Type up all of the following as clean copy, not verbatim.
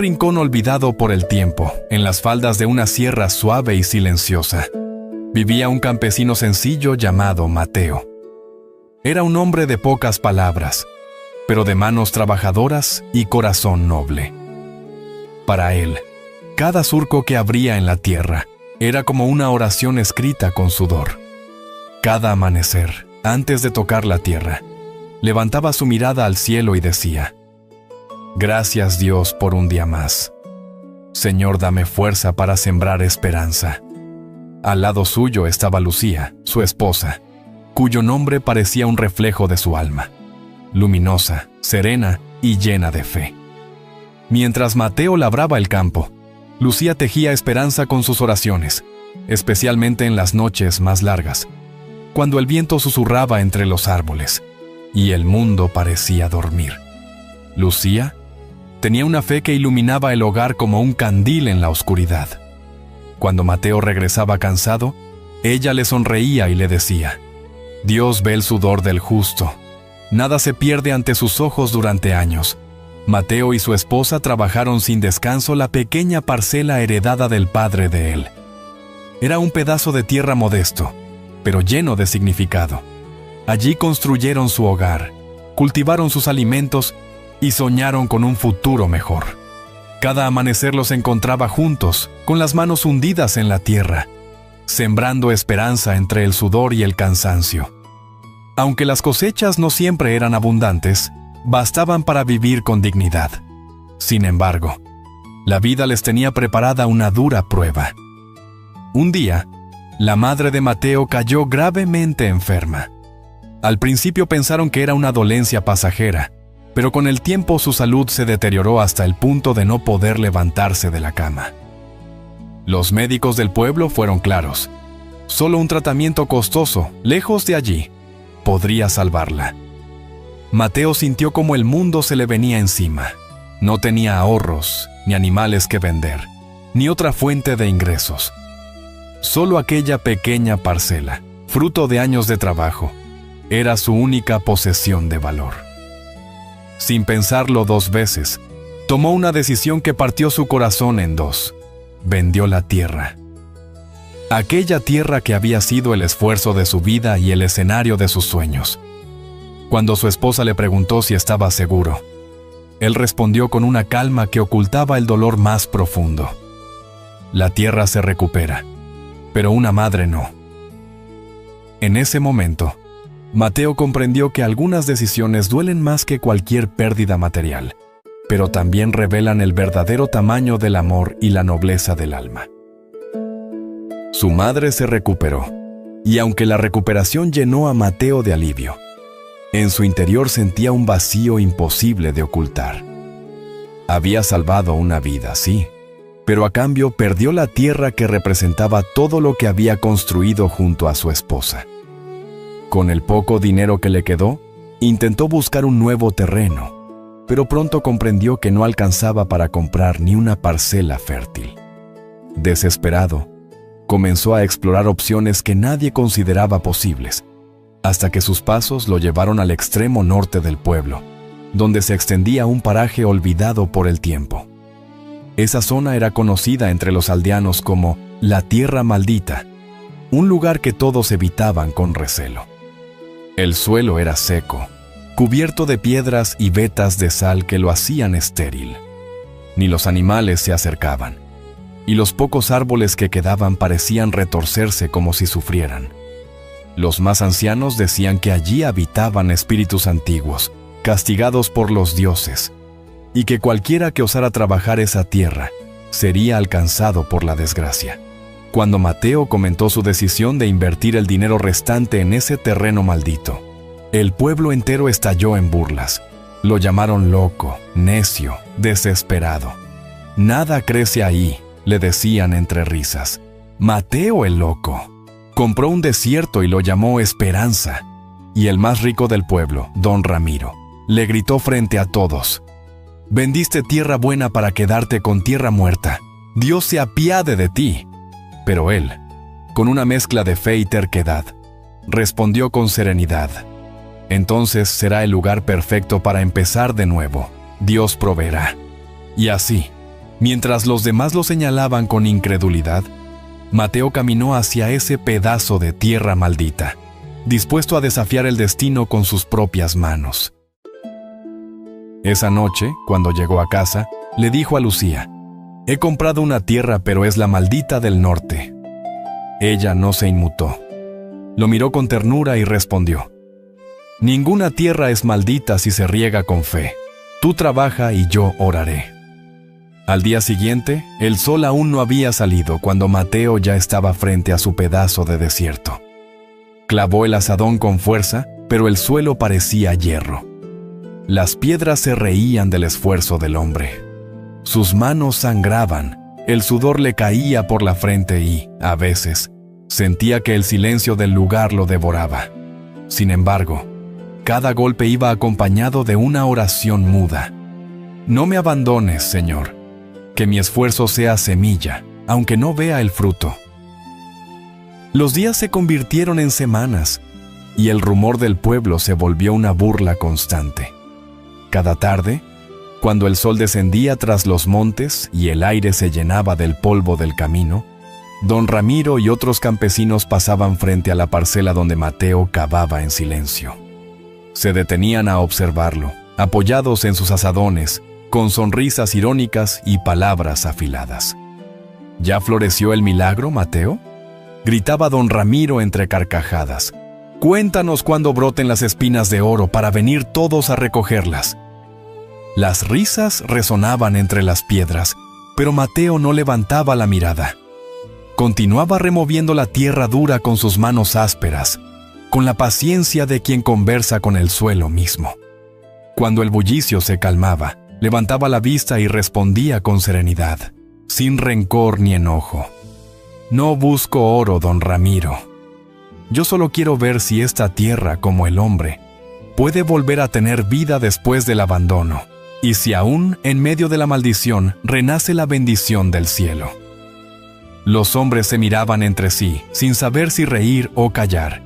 rincón olvidado por el tiempo, en las faldas de una sierra suave y silenciosa, vivía un campesino sencillo llamado Mateo. Era un hombre de pocas palabras, pero de manos trabajadoras y corazón noble. Para él, cada surco que abría en la tierra era como una oración escrita con sudor. Cada amanecer, antes de tocar la tierra, levantaba su mirada al cielo y decía: «Gracias, Dios, por un día más. Señor, dame fuerza para sembrar esperanza». Al lado suyo estaba Lucía, su esposa, cuyo nombre parecía un reflejo de su alma, luminosa, serena y llena de fe. Mientras Mateo labraba el campo, Lucía tejía esperanza con sus oraciones, especialmente en las noches más largas, cuando el viento susurraba entre los árboles y el mundo parecía dormir. Lucía tenía una fe que iluminaba el hogar como un candil en la oscuridad. Cuando Mateo regresaba cansado, ella le sonreía y le decía: «Dios ve el sudor del justo. Nada se pierde ante sus ojos durante años». Mateo y su esposa trabajaron sin descanso la pequeña parcela heredada del padre de él. Era un pedazo de tierra modesto, pero lleno de significado. Allí construyeron su hogar, cultivaron sus alimentos y soñaron con un futuro mejor. Cada amanecer los encontraba juntos, con las manos hundidas en la tierra, sembrando esperanza entre el sudor y el cansancio. Aunque las cosechas no siempre eran abundantes, bastaban para vivir con dignidad. Sin embargo, la vida les tenía preparada una dura prueba. Un día, la madre de Mateo cayó gravemente enferma. Al principio pensaron que era una dolencia pasajera, pero con el tiempo su salud se deterioró hasta el punto de no poder levantarse de la cama. Los médicos del pueblo fueron claros. Solo un tratamiento costoso, lejos de allí, podría salvarla. Mateo sintió como el mundo se le venía encima. No tenía ahorros, ni animales que vender, ni otra fuente de ingresos. Solo aquella pequeña parcela, fruto de años de trabajo, era su única posesión de valor. Sin pensarlo 2 veces, tomó una decisión que partió su corazón en 2. Vendió la tierra. Aquella tierra que había sido el esfuerzo de su vida y el escenario de sus sueños. Cuando su esposa le preguntó si estaba seguro, él respondió con una calma que ocultaba el dolor más profundo: «La tierra se recupera, pero una madre no». En ese momento, Mateo comprendió que algunas decisiones duelen más que cualquier pérdida material, pero también revelan el verdadero tamaño del amor y la nobleza del alma. Su madre se recuperó, y aunque la recuperación llenó a Mateo de alivio, en su interior sentía un vacío imposible de ocultar. Había salvado una vida, sí, pero a cambio perdió la tierra que representaba todo lo que había construido junto a su esposa. Con el poco dinero que le quedó, intentó buscar un nuevo terreno, pero pronto comprendió que no alcanzaba para comprar ni una parcela fértil. Desesperado, comenzó a explorar opciones que nadie consideraba posibles, hasta que sus pasos lo llevaron al extremo norte del pueblo, donde se extendía un paraje olvidado por el tiempo. Esa zona era conocida entre los aldeanos como la Tierra Maldita, un lugar que todos evitaban con recelo. El suelo era seco, cubierto de piedras y vetas de sal que lo hacían estéril. Ni los animales se acercaban, y los pocos árboles que quedaban parecían retorcerse como si sufrieran. Los más ancianos decían que allí habitaban espíritus antiguos, castigados por los dioses, y que cualquiera que osara trabajar esa tierra sería alcanzado por la desgracia. Cuando Mateo comentó su decisión de invertir el dinero restante en ese terreno maldito, el pueblo entero estalló en burlas. Lo llamaron loco, necio, desesperado. «Nada crece ahí», le decían entre risas. «Mateo el loco. Compró un desierto y lo llamó Esperanza». Y el más rico del pueblo, don Ramiro, le gritó frente a todos: «Vendiste tierra buena para quedarte con tierra muerta. Dios se apiade de ti». Pero él, con una mezcla de fe y terquedad, respondió con serenidad: «Entonces será el lugar perfecto para empezar de nuevo. Dios proveerá». Y así, Mientras los demás lo señalaban con incredulidad, Mateo caminó hacia ese pedazo de tierra maldita, dispuesto a desafiar el destino con sus propias manos. Esa noche, cuando llegó a casa, le dijo a Lucía: «He comprado una tierra, pero es la maldita del norte». Ella no se inmutó. Lo miró con ternura y respondió: «Ninguna tierra es maldita si se riega con fe. Tú trabaja y yo oraré». Al día siguiente, el sol aún no había salido cuando Mateo ya estaba frente a su pedazo de desierto. Clavó el azadón con fuerza, pero el suelo parecía hierro. Las piedras se reían del esfuerzo del hombre. Sus manos sangraban, el sudor le caía por la frente y, a veces, sentía que el silencio del lugar lo devoraba. Sin embargo, cada golpe iba acompañado de una oración muda. «No me abandones, Señor. Que mi esfuerzo sea semilla, aunque no vea el fruto». Los días se convirtieron en semanas, y el rumor del pueblo se volvió una burla constante. Cada tarde, cuando el sol descendía tras los montes y el aire se llenaba del polvo del camino, don Ramiro y otros campesinos pasaban frente a la parcela donde Mateo cavaba en silencio. Se detenían a observarlo, apoyados en sus azadones, con sonrisas irónicas y palabras afiladas. «¿Ya floreció el milagro, Mateo?», gritaba don Ramiro entre carcajadas. «Cuéntanos cuándo broten las espinas de oro para venir todos a recogerlas». Las risas resonaban entre las piedras, pero Mateo no levantaba la mirada. Continuaba removiendo la tierra dura con sus manos ásperas, con la paciencia de quien conversa con el suelo mismo. Cuando el bullicio se calmaba, levantaba la vista y respondía con serenidad, sin rencor ni enojo: «No busco oro, don Ramiro. Yo solo quiero ver si esta tierra, como el hombre, puede volver a tener vida después del abandono, y si aún, en medio de la maldición, renace la bendición del cielo». Los hombres se miraban entre sí, sin saber si reír o callar,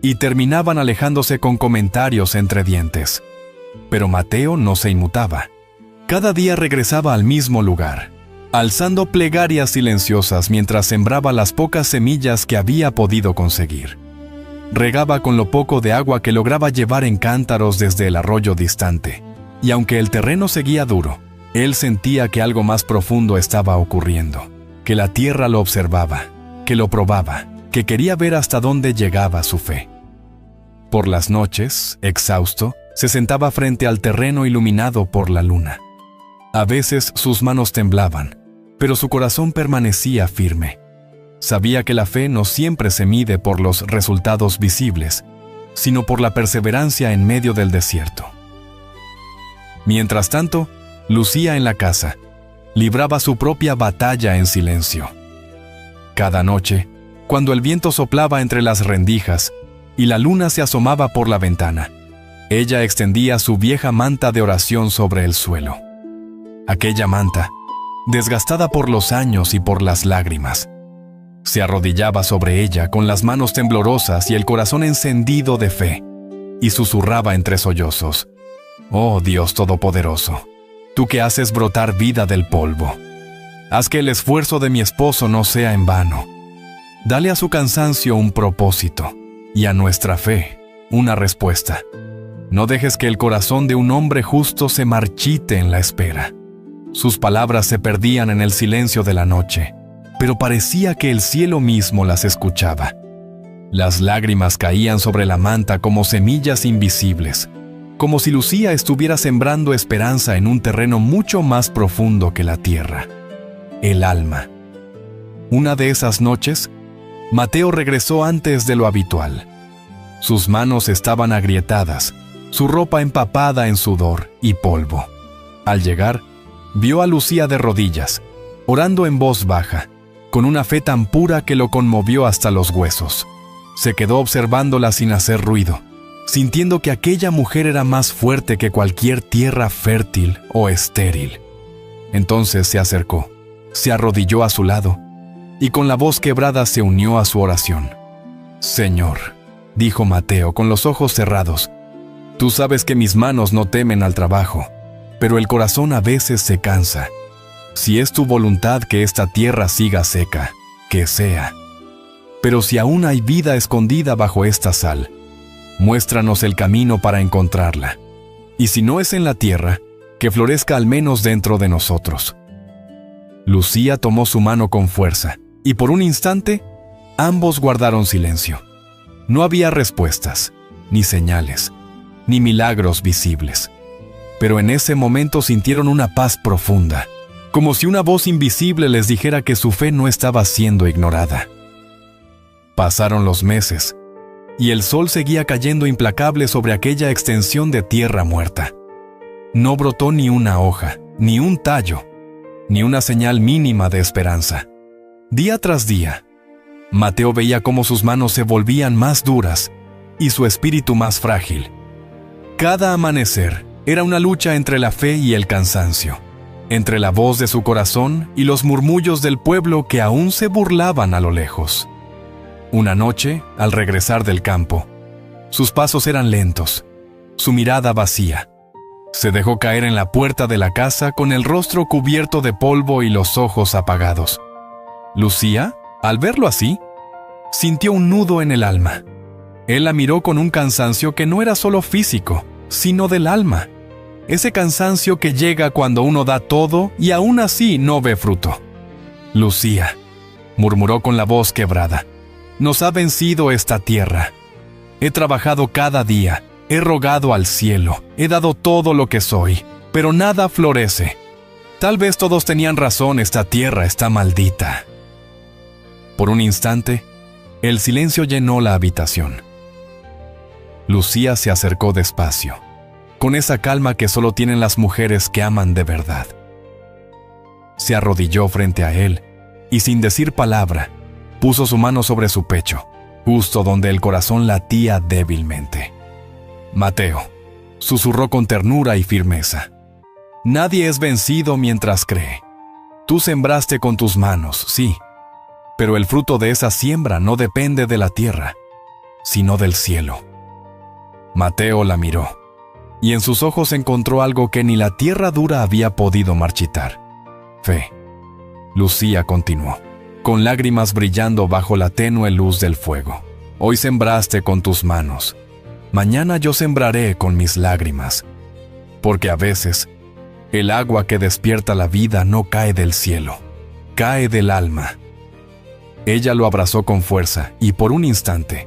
y terminaban alejándose con comentarios entre dientes. Pero Mateo no se inmutaba. Cada día regresaba al mismo lugar, alzando plegarias silenciosas mientras sembraba las pocas semillas que había podido conseguir. Regaba con lo poco de agua que lograba llevar en cántaros desde el arroyo distante, y aunque el terreno seguía duro, él sentía que algo más profundo estaba ocurriendo, que la tierra lo observaba, que lo probaba, que quería ver hasta dónde llegaba su fe. Por las noches, exhausto, se sentaba frente al terreno iluminado por la luna. A veces sus manos temblaban, pero su corazón permanecía firme. Sabía que la fe no siempre se mide por los resultados visibles, sino por la perseverancia en medio del desierto. Mientras tanto, Lucía en la casa libraba su propia batalla en silencio. Cada noche, cuando el viento soplaba entre las rendijas y la luna se asomaba por la ventana, ella extendía su vieja manta de oración sobre el suelo. Aquella manta, desgastada por los años y por las lágrimas, se arrodillaba sobre ella con las manos temblorosas y el corazón encendido de fe, y susurraba entre sollozos: «Oh Dios Todopoderoso, tú que haces brotar vida del polvo, haz que el esfuerzo de mi esposo no sea en vano. Dale a su cansancio un propósito, y a nuestra fe una respuesta. No dejes que el corazón de un hombre justo se marchite en la espera». Sus palabras se perdían en el silencio de la noche, pero parecía que el cielo mismo las escuchaba. Las lágrimas caían sobre la manta como semillas invisibles, como si Lucía estuviera sembrando esperanza en un terreno mucho más profundo que la tierra, el alma. Una de esas noches, Mateo regresó antes de lo habitual. Sus manos estaban agrietadas, su ropa empapada en sudor y polvo. Al llegar, vio a Lucía de rodillas, orando en voz baja, con una fe tan pura que lo conmovió hasta los huesos. Se quedó observándola sin hacer ruido, sintiendo que aquella mujer era más fuerte que cualquier tierra fértil o estéril. Entonces se acercó, se arrodilló a su lado, y con la voz quebrada se unió a su oración. «Señor», dijo Mateo con los ojos cerrados, «tú sabes que mis manos no temen al trabajo, pero el corazón a veces se cansa. Si es tu voluntad que esta tierra siga seca, que sea. Pero si aún hay vida escondida bajo esta sal, muéstranos el camino para encontrarla. Y si no es en la tierra, que florezca al menos dentro de nosotros. Lucía tomó su mano con fuerza, y por un instante, ambos guardaron silencio. No había respuestas, ni señales, ni milagros visibles. Pero en ese momento sintieron una paz profunda, como si una voz invisible les dijera que su fe no estaba siendo ignorada. Pasaron los meses, y el sol seguía cayendo implacable sobre aquella extensión de tierra muerta. No brotó ni una hoja, ni un tallo, ni una señal mínima de esperanza. Día tras día, Mateo veía cómo sus manos se volvían más duras y su espíritu más frágil. Cada amanecer era una lucha entre la fe y el cansancio, entre la voz de su corazón y los murmullos del pueblo que aún se burlaban a lo lejos. Una noche, al regresar del campo, sus pasos eran lentos, su mirada vacía. Se dejó caer en la puerta de la casa con el rostro cubierto de polvo y los ojos apagados. Lucía, al verlo así, sintió un nudo en el alma. Él la miró con un cansancio que no era solo físico, sino del alma. Ese cansancio que llega cuando uno da todo y aún así no ve fruto. Lucía, murmuró con la voz quebrada, nos ha vencido esta tierra. He trabajado cada día. He rogado al cielo, he dado todo lo que soy, pero nada florece. Tal vez todos tenían razón, esta tierra está maldita. Por un instante, el silencio llenó la habitación. Lucía se acercó despacio, con esa calma que solo tienen las mujeres que aman de verdad. Se arrodilló frente a él y sin decir palabra, puso su mano sobre su pecho, justo donde el corazón latía débilmente. Mateo, susurró con ternura y firmeza. Nadie es vencido mientras cree. Tú sembraste con tus manos, sí, pero el fruto de esa siembra no depende de la tierra, sino del cielo. Mateo la miró, y en sus ojos encontró algo que ni la tierra dura había podido marchitar. Fe. Lucía continuó, con lágrimas brillando bajo la tenue luz del fuego. Hoy sembraste con tus manos. Mañana yo sembraré con mis lágrimas, porque a veces el agua que despierta la vida no cae del cielo, cae del alma. Ella lo abrazó con fuerza y por un instante,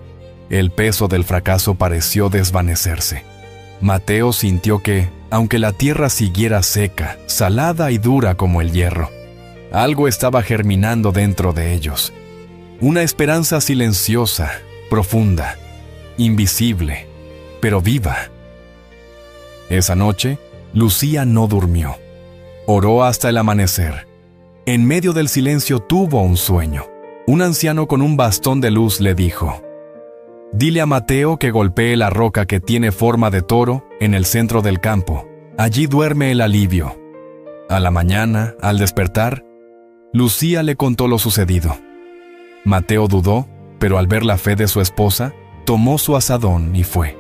el peso del fracaso pareció desvanecerse. Mateo sintió que, aunque la tierra siguiera seca, salada y dura como el hierro, algo estaba germinando dentro de ellos. Una esperanza silenciosa, profunda, invisible, pero viva. Esa noche, Lucía no durmió. Oró hasta el amanecer. En medio del silencio tuvo un sueño. Un anciano con un bastón de luz le dijo: «Dile a Mateo que golpee la roca que tiene forma de toro en el centro del campo. Allí duerme el alivio». A la mañana, al despertar, Lucía le contó lo sucedido. Mateo dudó, pero al ver la fe de su esposa, tomó su azadón y fue.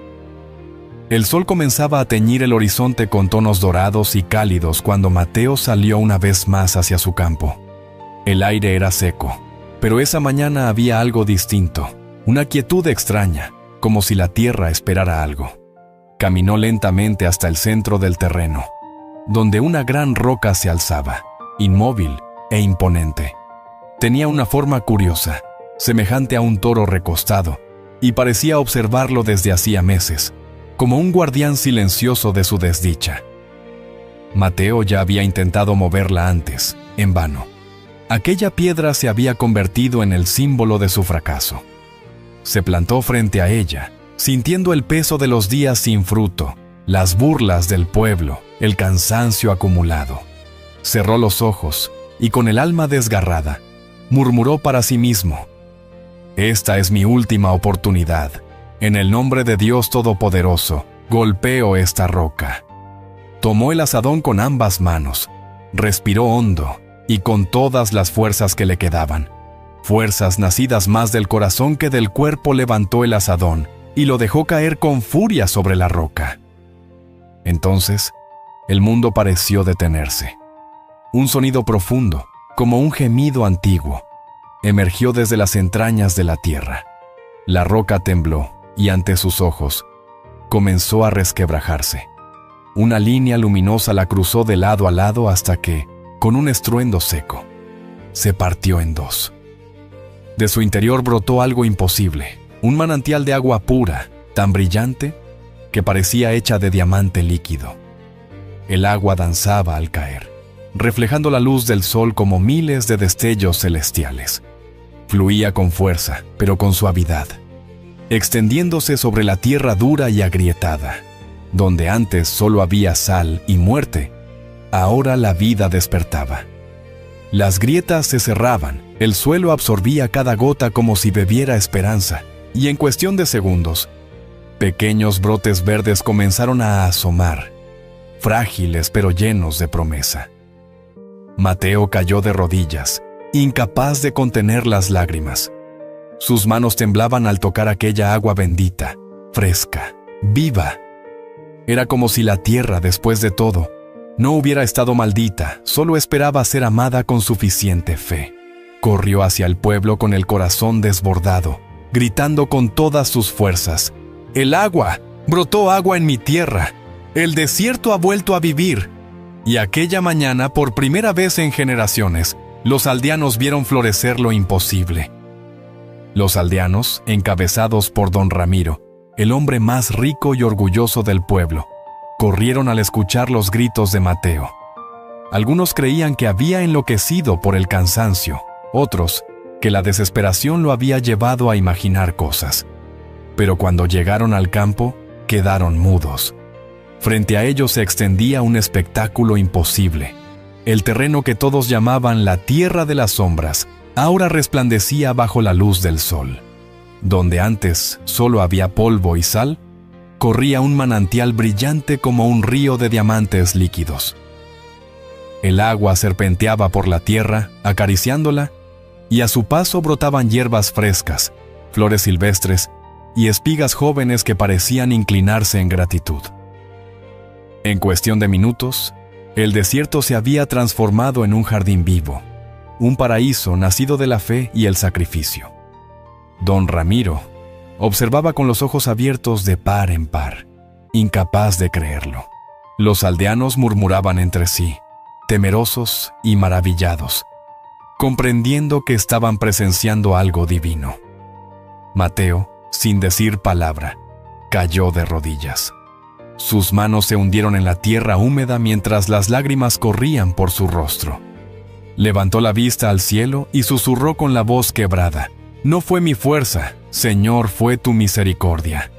El sol comenzaba a teñir el horizonte con tonos dorados y cálidos cuando Mateo salió una vez más hacia su campo. El aire era seco, pero esa mañana había algo distinto, una quietud extraña, como si la tierra esperara algo. Caminó lentamente hasta el centro del terreno, donde una gran roca se alzaba, inmóvil e imponente. Tenía una forma curiosa, semejante a un toro recostado, y parecía observarlo desde hacía meses, como un guardián silencioso de su desdicha. Mateo ya había intentado moverla antes, en vano. Aquella piedra se había convertido en el símbolo de su fracaso. Se plantó frente a ella, sintiendo el peso de los días sin fruto, las burlas del pueblo, el cansancio acumulado. Cerró los ojos y con el alma desgarrada, murmuró para sí mismo: «Esta es mi última oportunidad. En el nombre de Dios Todopoderoso, golpeo esta roca». Tomó el azadón con ambas manos, respiró hondo y con todas las fuerzas que le quedaban. Fuerzas nacidas más del corazón que del cuerpo, levantó el azadón y lo dejó caer con furia sobre la roca. Entonces, el mundo pareció detenerse. Un sonido profundo, como un gemido antiguo, emergió desde las entrañas de la tierra. La roca tembló y ante sus ojos comenzó a resquebrajarse. Una línea luminosa la cruzó de lado a lado hasta que, con un estruendo seco, se partió en dos. De su interior brotó algo imposible, un manantial de agua pura, tan brillante que parecía hecha de diamante líquido. El agua danzaba al caer, reflejando la luz del sol como miles de destellos celestiales. Fluía con fuerza, pero con suavidad, extendiéndose sobre la tierra dura y agrietada. Donde antes solo había sal y muerte, ahora la vida despertaba. Las grietas se cerraban, el suelo absorbía cada gota como si bebiera esperanza, y en cuestión de segundos, pequeños brotes verdes comenzaron a asomar, frágiles pero llenos de promesa. Mateo cayó de rodillas, incapaz de contener las lágrimas. Sus manos temblaban al tocar aquella agua bendita, fresca, viva. Era como si la tierra, después de todo, no hubiera estado maldita, solo esperaba ser amada con suficiente fe. Corrió hacia el pueblo con el corazón desbordado, gritando con todas sus fuerzas: «¡El agua! ¡Brotó agua en mi tierra! ¡El desierto ha vuelto a vivir!». Y aquella mañana, por primera vez en generaciones, los aldeanos vieron florecer lo imposible. Los aldeanos, encabezados por don Ramiro, el hombre más rico y orgulloso del pueblo, corrieron al escuchar los gritos de Mateo. Algunos creían que había enloquecido por el cansancio, otros que la desesperación lo había llevado a imaginar cosas. Pero cuando llegaron al campo, quedaron mudos. Frente a ellos se extendía un espectáculo imposible. El terreno que todos llamaban la tierra de las sombras, ahora resplandecía bajo la luz del sol. Donde antes solo había polvo y sal, corría un manantial brillante como un río de diamantes líquidos. El agua serpenteaba por la tierra, acariciándola, y a su paso brotaban hierbas frescas, flores silvestres y espigas jóvenes que parecían inclinarse en gratitud. En cuestión de minutos, el desierto se había transformado en un jardín vivo, un paraíso nacido de la fe y el sacrificio. Don Ramiro observaba con los ojos abiertos de par en par, incapaz de creerlo. Los aldeanos murmuraban entre sí, temerosos y maravillados, comprendiendo que estaban presenciando algo divino. Mateo, sin decir palabra, cayó de rodillas. Sus manos se hundieron en la tierra húmeda mientras las lágrimas corrían por su rostro. Levantó la vista al cielo y susurró con la voz quebrada: «No fue mi fuerza, Señor, fue tu misericordia».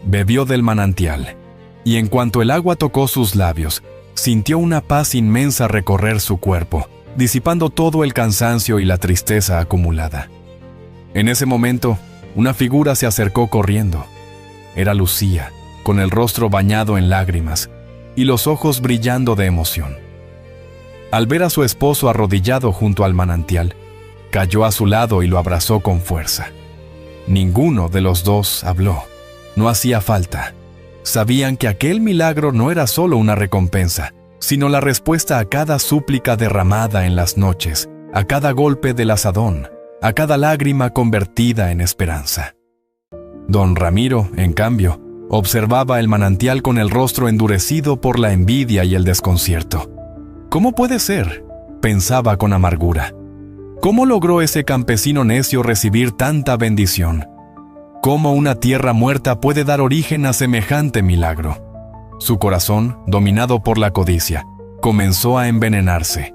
Bebió del manantial, y en cuanto el agua tocó sus labios, sintió una paz inmensa recorrer su cuerpo, disipando todo el cansancio y la tristeza acumulada. En ese momento, una figura se acercó corriendo. Era Lucía, con el rostro bañado en lágrimas y los ojos brillando de emoción. Al ver a su esposo arrodillado junto al manantial, cayó a su lado y lo abrazó con fuerza. Ninguno de los dos habló. No hacía falta. Sabían que aquel milagro no era solo una recompensa, sino la respuesta a cada súplica derramada en las noches, a cada golpe del azadón, a cada lágrima convertida en esperanza. Don Ramiro, en cambio, observaba el manantial con el rostro endurecido por la envidia y el desconcierto. «¿Cómo puede ser?», pensaba con amargura. «¿Cómo logró ese campesino necio recibir tanta bendición? ¿Cómo una tierra muerta puede dar origen a semejante milagro?». Su corazón, dominado por la codicia, comenzó a envenenarse.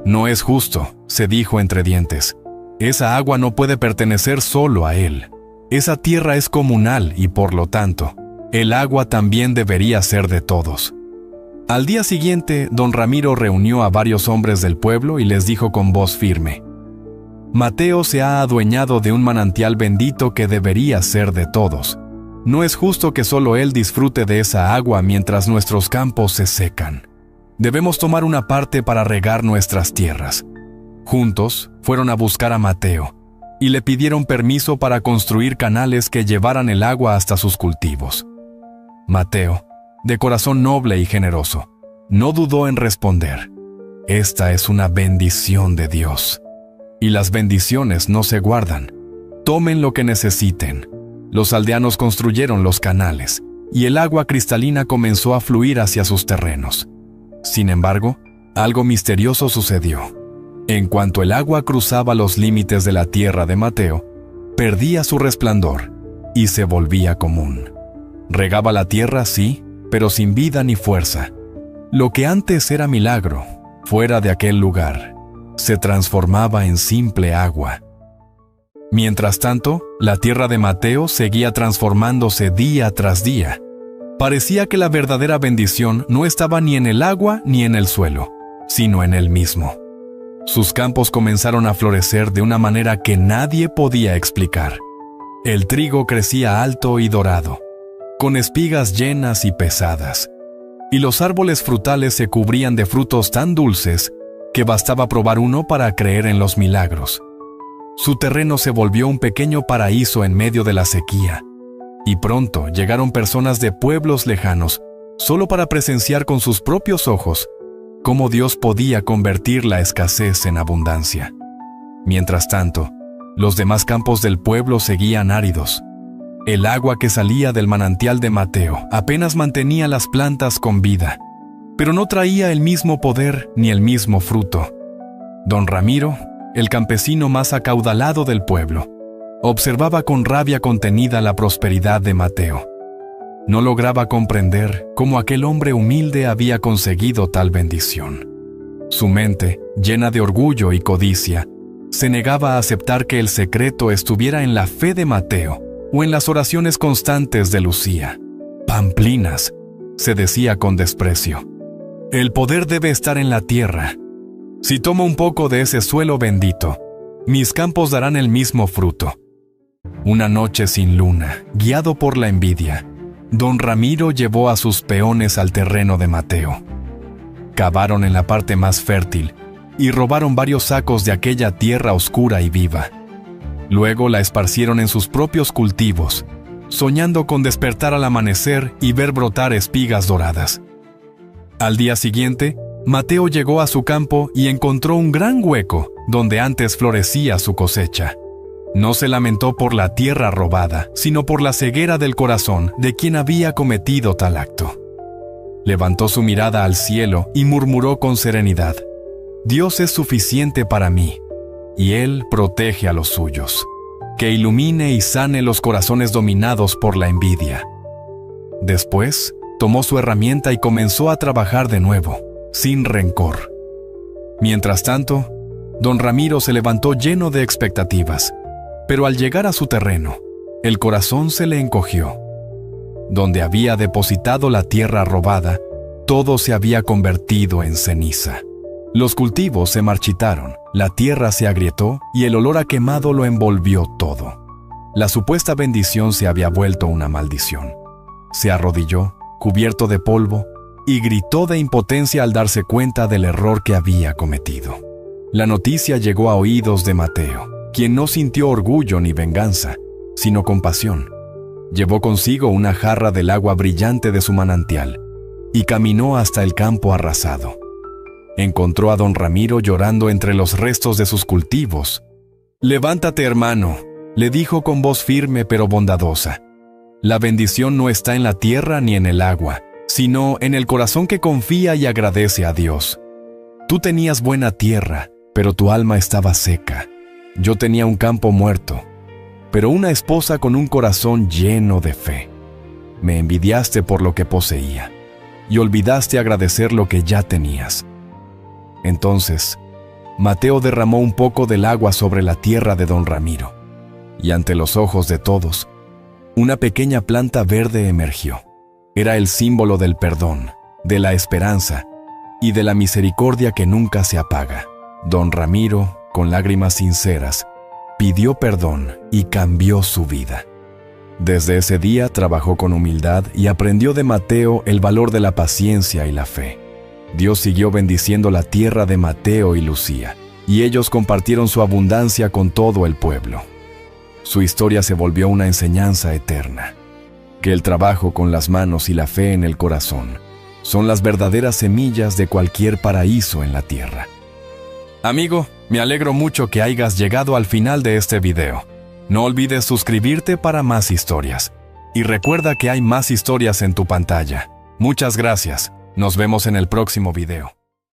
«No es justo», se dijo entre dientes. «Esa agua no puede pertenecer solo a él. Esa tierra es comunal y, por lo tanto, el agua también debería ser de todos». Al día siguiente, don Ramiro reunió a varios hombres del pueblo y les dijo con voz firme: «Mateo se ha adueñado de un manantial bendito que debería ser de todos. No es justo que solo él disfrute de esa agua mientras nuestros campos se secan. Debemos tomar una parte para regar nuestras tierras». Juntos, fueron a buscar a Mateo y le pidieron permiso para construir canales que llevaran el agua hasta sus cultivos. Mateo, de corazón noble y generoso, no dudó en responder: Esta es una bendición de Dios. Y las bendiciones no se guardan. Tomen lo que necesiten. Los aldeanos construyeron los canales, y el agua cristalina comenzó a fluir hacia sus terrenos. Sin embargo, algo misterioso sucedió. En cuanto el agua cruzaba los límites de la tierra de Mateo, perdía su resplandor y se volvía común. Regaba la tierra, sí, pero sin vida ni fuerza. Lo que antes era milagro, fuera de aquel lugar, se transformaba en simple agua. Mientras tanto, la tierra de Mateo seguía transformándose día tras día. Parecía que la verdadera bendición no estaba ni en el agua ni en el suelo, sino en él mismo. Sus campos comenzaron a florecer de una manera que nadie podía explicar. El trigo crecía alto y dorado, con espigas llenas y pesadas, y los árboles frutales se cubrían de frutos tan dulces que bastaba probar uno para creer en los milagros. Su terreno se volvió un pequeño paraíso en medio de la sequía, y pronto llegaron personas de pueblos lejanos solo para presenciar con sus propios ojos cómo Dios podía convertir la escasez en abundancia. Mientras tanto, los demás campos del pueblo seguían áridos. El agua que salía del manantial de Mateo apenas mantenía las plantas con vida, pero no traía el mismo poder ni el mismo fruto. Don Ramiro, el campesino más acaudalado del pueblo, observaba con rabia contenida la prosperidad de Mateo. No lograba comprender cómo aquel hombre humilde había conseguido tal bendición. Su mente, llena de orgullo y codicia, se negaba a aceptar que el secreto estuviera en la fe de Mateo o en las oraciones constantes de Lucía. «Pamplinas», se decía con desprecio. «El poder debe estar en la tierra. Si tomo un poco de ese suelo bendito, mis campos darán el mismo fruto». Una noche sin luna, guiado por la envidia, Don Ramiro llevó a sus peones al terreno de Mateo. Cavaron en la parte más fértil y robaron varios sacos de aquella tierra oscura y viva. Luego la esparcieron en sus propios cultivos, soñando con despertar al amanecer y ver brotar espigas doradas. Al día siguiente, Mateo llegó a su campo y encontró un gran hueco donde antes florecía su cosecha. No se lamentó por la tierra robada, sino por la ceguera del corazón de quien había cometido tal acto. Levantó su mirada al cielo y murmuró con serenidad: «Dios es suficiente para mí, y Él protege a los suyos. Que ilumine y sane los corazones dominados por la envidia». Después, tomó su herramienta y comenzó a trabajar de nuevo, sin rencor. Mientras tanto, Don Ramiro se levantó lleno de expectativas, pero al llegar a su terreno, el corazón se le encogió. Donde había depositado la tierra robada, todo se había convertido en ceniza. Los cultivos se marchitaron, la tierra se agrietó y el olor a quemado lo envolvió todo. La supuesta bendición se había vuelto una maldición. Se arrodilló, cubierto de polvo, y gritó de impotencia al darse cuenta del error que había cometido. La noticia llegó a oídos de Mateo, quien no sintió orgullo ni venganza, sino compasión. Llevó consigo una jarra del agua brillante de su manantial y caminó hasta el campo arrasado. Encontró a Don Ramiro llorando entre los restos de sus cultivos. «Levántate, hermano», le dijo con voz firme pero bondadosa. «La bendición no está en la tierra ni en el agua, sino en el corazón que confía y agradece a Dios. Tú tenías buena tierra, pero tu alma estaba seca. Yo tenía un campo muerto, pero una esposa con un corazón lleno de fe. Me envidiaste por lo que poseía y olvidaste agradecer lo que ya tenías». Entonces, Mateo derramó un poco del agua sobre la tierra de Don Ramiro, y ante los ojos de todos, una pequeña planta verde emergió. Era el símbolo del perdón, de la esperanza y de la misericordia que nunca se apaga. Don Ramiro, con lágrimas sinceras, pidió perdón y cambió su vida. Desde ese día trabajó con humildad y aprendió de Mateo el valor de la paciencia y la fe. Dios siguió bendiciendo la tierra de Mateo y Lucía, y ellos compartieron su abundancia con todo el pueblo. Su historia se volvió una enseñanza eterna, que el trabajo con las manos y la fe en el corazón son las verdaderas semillas de cualquier paraíso en la tierra. Amigo, me alegro mucho que hayas llegado al final de este video. No olvides suscribirte para más historias. Y recuerda que hay más historias en tu pantalla. Muchas gracias. Nos vemos en el próximo video.